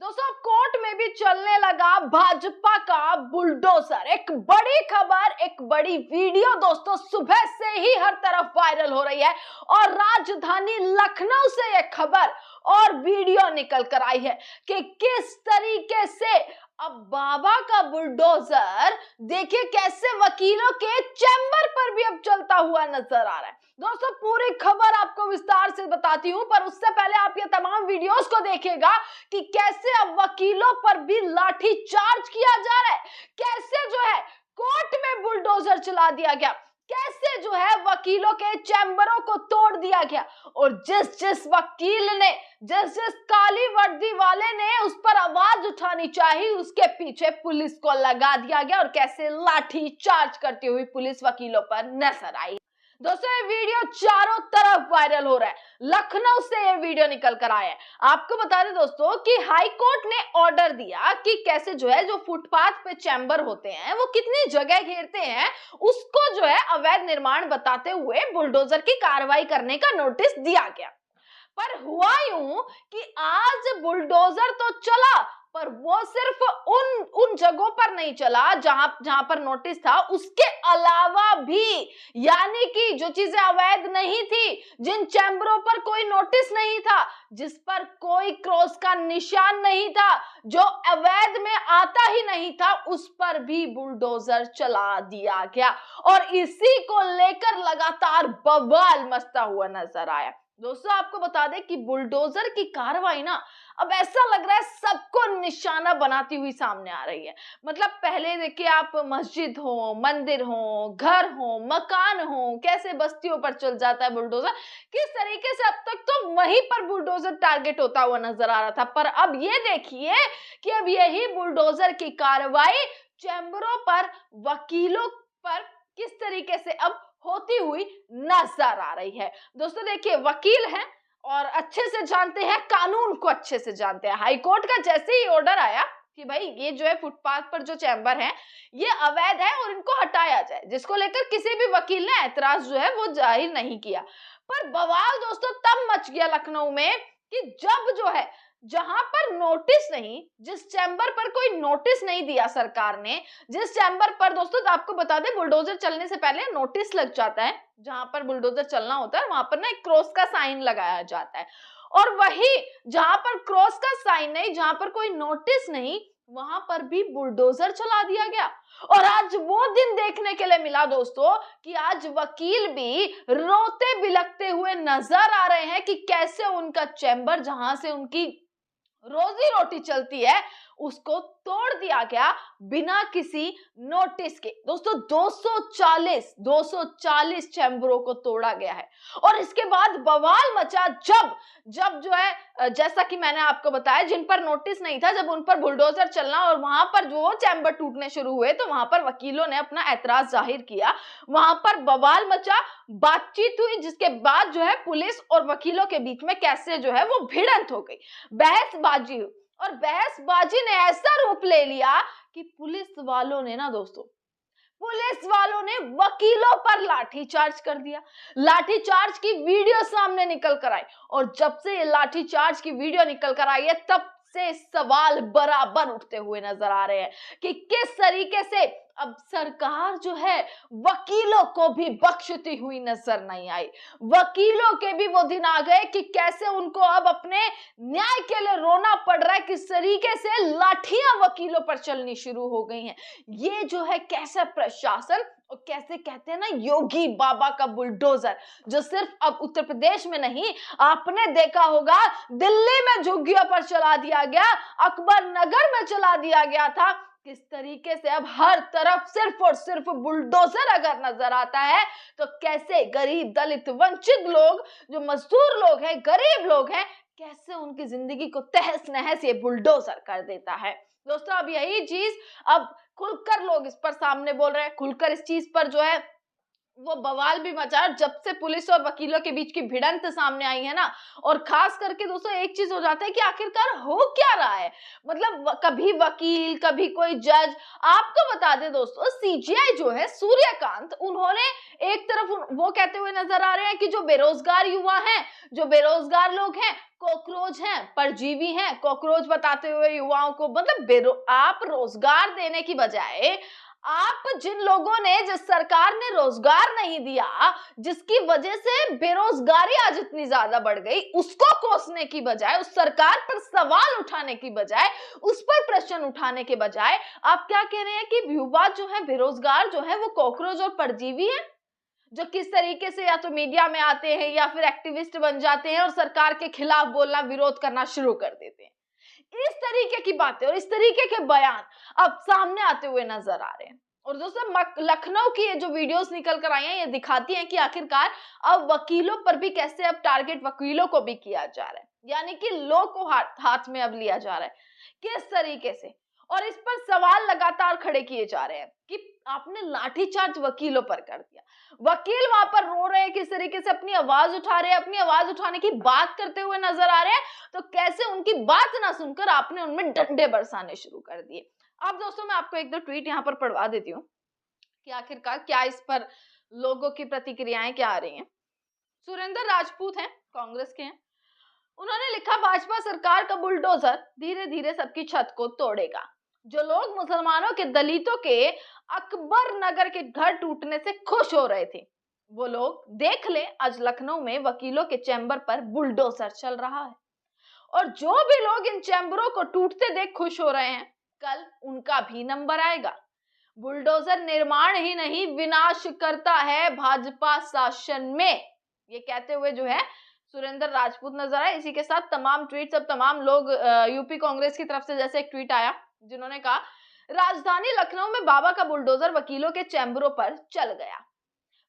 दोस्तों कोर्ट में भी चलने लगा भाजपा का बुलडोजर। एक बड़ी खबर, एक बड़ी वीडियो दोस्तों सुबह से ही हर तरफ वायरल हो रही है और राजधानी लखनऊ से यह खबर और वीडियो निकल कर आई है कि किस तरीके से अब बाबा का बुलडोजर देखिए कैसे वकीलों के चैम्बर पर भी अब चलता हुआ नजर आ रहा है। दोस्तों पूरी खबर आपको विस्तार से बताती हूं, पर उससे पहले आप ये तमाम वीडियोस को देखिएगा कि कैसे अब वकीलों पर भी लाठी चार्ज किया जा रहा है, कैसे जो है कोर्ट में बुलडोजर चला दिया गया, कैसे जो है वकीलों के चैम्बरों को तोड़ दिया गया और जिस जिस वकील ने, जिस जिस काली वर्दी वाले ने उस पर आवाज उठानी चाहिए उसके पीछे पुलिस को लगा दिया गया और कैसे लाठी चार्ज करती हुई पुलिस वकीलों पर नजर आई। दोस्तों ये वीडियो चारों तरफ वायरल हो रहा है, लखनऊ से ये वीडियो निकल कर आया है। आपको बता दें दोस्तों कि हाई कोर्ट ने ऑर्डर दिया कि कैसे जो है जो फुटपाथ पे चैम्बर होते हैं वो कितनी जगह घेरते हैं, उसको जो है अवैध निर्माण बताते हुए बुलडोजर की कार्रवाई करने का नोटिस दिया गया। पर हुआ यूं कि आज बुलडोजर तो चला पर वो सिर्फ उन जगहों पर नहीं चला जहां पर नोटिस था, उसके अलावा भी, यानी कि जो चीजें अवैध नहीं थी, जिन चैम्बरों पर कोई नोटिस नहीं था, जिस पर कोई क्रॉस का निशान नहीं था, जो अवैध में आता ही नहीं था, उस पर भी बुलडोजर चला दिया गया और इसी को लेकर लगातार बवाल मचता हुआ नजर आया। दोस्तों आपको बता दें कि बुलडोजर की कार्रवाई ना अब ऐसा लग रहा है सबको निशाना बनाती हुई सामने आ रही है। मतलब पहले देखिए आप मस्जिद हो, मंदिर हो, घर हो, मकान हो, कैसे बस्तियों पर चल जाता है बुलडोजर, किस तरीके से अब तक तो वहीं पर बुलडोजर टारगेट होता हुआ नजर आ रहा था। पर अब ये देखिए कि अब यही बुलडोजर की कार्रवाई चैम्बरों पर, वकीलों पर किस तरीके से अब होती हुई नजर आ रही है। दोस्तों देखिए वकील हैं और अच्छे से जानते हैं, कानून को अच्छे से जानते हैं। हाई कोर्ट का जैसे ही ऑर्डर आया कि भाई ये जो है फुटपाथ पर जो चैम्बर है ये अवैध है और इनको हटाया जाए, जिसको लेकर किसी भी वकील ने ऐतराज जो है वो जाहिर नहीं किया। पर बवाल दोस्तों तब मच गया लखनऊ में कि जब जो है जहां पर नोटिस नहीं, जिस चैम्बर पर कोई नोटिस नहीं दिया सरकार ने, जिस चैम्बर पर दोस्तों आपको बता दें बुलडोजर चलने से पहले नोटिस लग जाता है, जहां पर बुलडोजर चलना होता है वहां पर ना एक क्रॉस का साइन लगाया जाता है, और वही जहां पर क्रॉस का साइन नहीं, जहां पर कोई नोटिस नहीं, वहां पर भी बुलडोजर चला दिया गया। और आज वो दिन देखने के लिए मिला दोस्तों कि आज वकील भी रोते बिलखते हुए नजर आ रहे हैं कि कैसे उनका चैम्बर, जहां से उनकी रोजी रोटी चलती है, उसको तोड़ दिया गया बिना किसी नोटिस के। दोस्तों 240 चैम्बरों को तोड़ा गया है और इसके बाद बवाल मचा जब जो है जैसा कि मैंने आपको बताया जिन पर नोटिस नहीं था, जब उन पर बुलडोजर चलना और वहां पर जो चैम्बर टूटने शुरू हुए तो वहां पर वकीलों ने अपना ऐतराज जाहिर किया, वहां पर बवाल मचा, बातचीत हुई, जिसके बाद जो है पुलिस और वकीलों के बीच में कैसे जो है वो भिड़ंत हो गई, बहसबाजी हुई और बहसबाजी ने ऐसा रूप ले लिया कि पुलिस वालों ने वकीलों पर लाठीचार्ज कर दिया। लाठीचार्ज की वीडियो सामने निकल कर आई और जब से ये लाठीचार्ज की वीडियो निकल कर आई है तब से सवाल बराबर उठते हुए नजर आ रहे हैं कि किस तरीके से अब सरकार जो है वकीलों को भी बख्शती हुई नजर नहीं आई। वकीलों के भी वो दिन आ गए कि कैसे उनको अब अपने न्याय के लिए रोना पड़ रहा है, किस तरीके से लाठियां वकीलों पर चलनी शुरू हो गई हैं। ये जो है कैसे प्रशासन और कैसे कहते हैं ना योगी बाबा का बुलडोजर, जो सिर्फ अब उत्तर प्रदेश में नहीं, आपने देखा होगा दिल्ली में झुग्गियों पर चला दिया गया, अकबर नगर में चला दिया गया था, किस तरीके से अब हर तरफ सिर्फ और सिर्फ बुलडोजर अगर नजर आता है तो कैसे गरीब, दलित, वंचित लोग, जो मजदूर लोग हैं, गरीब लोग हैं, कैसे उनकी जिंदगी को तहस नहस ये बुलडोजर कर देता है। दोस्तों अब यही चीज अब खुलकर लोग इस पर सामने बोल रहे हैं, खुलकर इस चीज पर जो है वो बवाल भी मचा। और जब से पुलिस और वकीलों के बीच की भिड़ंत सामने आई है ना, और खास करके दोस्तों एक चीज हो जाता है कि आखिरकार हो क्या रहा है। मतलब कभी वकील, कभी कोई जज। आपको बता दें दोस्तों, सीजीआई जो है, सूर्यकांत, उन्होंने एक तरफ वो कहते हुए नजर आ रहे हैं कि जो बेरोजगार युवा हैं, जो बेरोजगार लोग हैं, कॉकरोच हैं, परजीवी हैं, कॉकरोच बताते हुए युवाओं को, मतलब आप रोजगार देने की बजाय, आप जिन लोगों ने, जिस सरकार ने रोजगार नहीं दिया, जिसकी वजह से बेरोजगारी आज इतनी ज्यादा बढ़ गई, उसको कोसने की बजाय, उस सरकार पर सवाल उठाने की बजाय, उस पर प्रश्न उठाने के बजाय, आप क्या कह रहे हैं कि युवा जो है, बेरोजगार जो है, वो कॉकरोच और परजीवी है, जो किस तरीके से या तो मीडिया में आते हैं या फिर एक्टिविस्ट बन जाते हैं और सरकार के खिलाफ बोलना, विरोध करना शुरू कर देते हैं। इस तरीके की बातें और इस तरीके के बयान अब सामने आते हुए नजर आ रहे हैं। और दोस्तों लखनऊ की ये जो वीडियोस निकल कर आई हैं, ये दिखाती हैं कि आखिरकार अब वकीलों पर भी कैसे अब टारगेट वकीलों को भी किया जा रहा है, यानी कि लॉ को हाथ में अब लिया जा रहा है किस तरीके से। और इस पर सवाल लगातार खड़े किए जा रहे हैं कि आपने लाठीचार्ज वकीलों पर कर दिया। वकील वहां पर रो रहे हैं, किस तरीके से अपनी आवाज उठा रहे हैं, अपनी आवाज उठाने की बात करते हुए नजर आ रहे हैं, तो कैसे उनकी बात ना सुनकर आपने उनमें डंडे बरसाने शुरू कर दिए। अब दोस्तों मैं आपको एक दो ट्वीट यहाँ पर पढ़वा देती हूँ कि आखिरकार क्या इस पर लोगों की प्रतिक्रियाएं क्या आ रही हैं। सुरेंद्र राजपूत हैं, कांग्रेस के हैं। उन्होंने लिखा, भाजपा सरकार का बुलडोजर धीरे धीरे सबकी छत को तोड़ेगा। जो लोग मुसलमानों के, दलितों के अकबर नगर के घर टूटने से खुश हो रहे थे, वो लोग देख ले आज लखनऊ में वकीलों के चैम्बर पर बुलडोजर चल रहा है। और जो भी लोग इन चैम्बरों को टूटते देख खुश हो रहे हैं, कल उनका भी नंबर आएगा। बुलडोजर निर्माण ही नहीं, विनाश करता है भाजपा शासन में। ये कहते हुए जो है सुरेंद्र राजपूत नजर आए। इसी के साथ तमाम ट्वीट, सब तमाम लोग, यूपी कांग्रेस की तरफ से जैसे एक ट्वीट आया जिन्होंने कहा, राजधानी लखनऊ में बाबा का बुलडोजर वकीलों के चैम्बरों पर चल गया।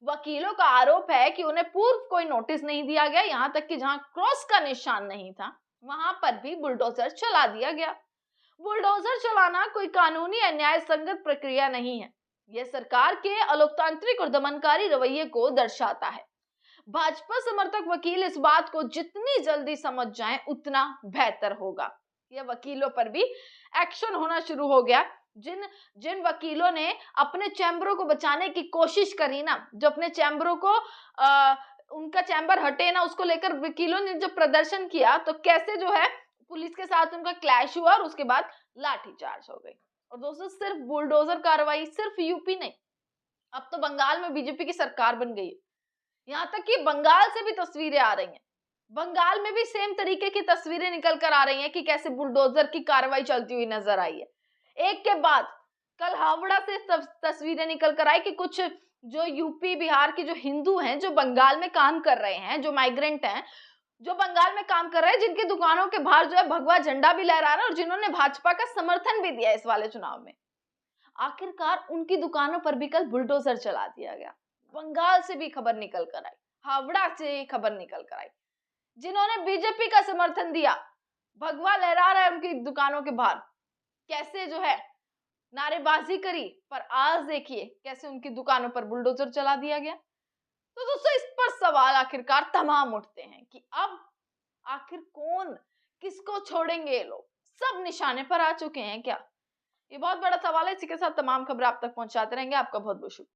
वकीलों का आरोप है कि उन्हें पूर्व कोई नोटिस नहीं दिया गया, यहां तक कि जहां क्रॉस का निशान नहीं था वहां पर भी बुलडोजर चला दिया गया। बुलडोजर चलाना कोई कानूनी या न्याय संगत प्रक्रिया नहीं है। यह सरकार के अलोकतांत्रिक और दमनकारी रवैये को दर्शाता है। भाजपा समर्थक वकील इस बात को जितनी जल्दी समझ जाएं उतना बेहतर होगा। यह वकीलों पर भी एक्शन होना शुरू हो गया। जिन जिन वकीलों ने अपने चैम्बरों को बचाने की कोशिश करी ना, जो अपने चैम्बरों को उनका चैम्बर हटे ना, उसको लेकर वकीलों ने जो प्रदर्शन किया, तो कैसे जो है पुलिस के साथ उनका क्लैश हुआ और उसके बाद लाठीचार्ज हो गई। और दोस्तों सिर्फ बुलडोजर कार्रवाई सिर्फ यूपी नहीं, अब तो बंगाल में बीजेपी की सरकार बन गई है। यहाँ तक कि बंगाल से भी तस्वीरें आ रही हैं। बंगाल में भी सेम तरीके की तस्वीरें निकल कर आ रही हैं कि कैसे बुलडोजर की कार्रवाई चलती हुई नजर आई है। एक के बाद कल हावड़ा से तस्वीरें निकल कर आई कि कुछ जो यूपी बिहार के जो हिंदू हैं, जो बंगाल में काम कर रहे हैं, जो माइग्रेंट हैं, जो बंगाल में काम कर रहे हैं, जिनकी दुकानों के बाहर जो है भगवा झंडा भी लहरा रहा है और जिन्होंने भाजपा का समर्थन भी दिया इस वाले चुनाव में, आखिरकार उनकी दुकानों पर भी कल बुलडोजर चला दिया गया। बंगाल से भी खबर निकल कर आई, हावड़ा से खबर निकल कर आई। जिन्होंने बीजेपी का समर्थन दिया, भगवा लहरा रहा है उनकी दुकानों के बाहर, कैसे जो है नारेबाजी करी, पर आज देखिए कैसे उनकी दुकानों पर बुलडोजर चला दिया गया। तो दोस्तों इस पर सवाल आखिरकार तमाम उठते हैं कि अब आखिर कौन, किसको छोड़ेंगे ये लोग, सब निशाने पर आ चुके हैं क्या? ये बहुत बड़ा सवाल है। इसी के साथ तमाम खबरें आप तक पहुंचाते रहेंगे। आपका बहुत बहुत शुक्रिया।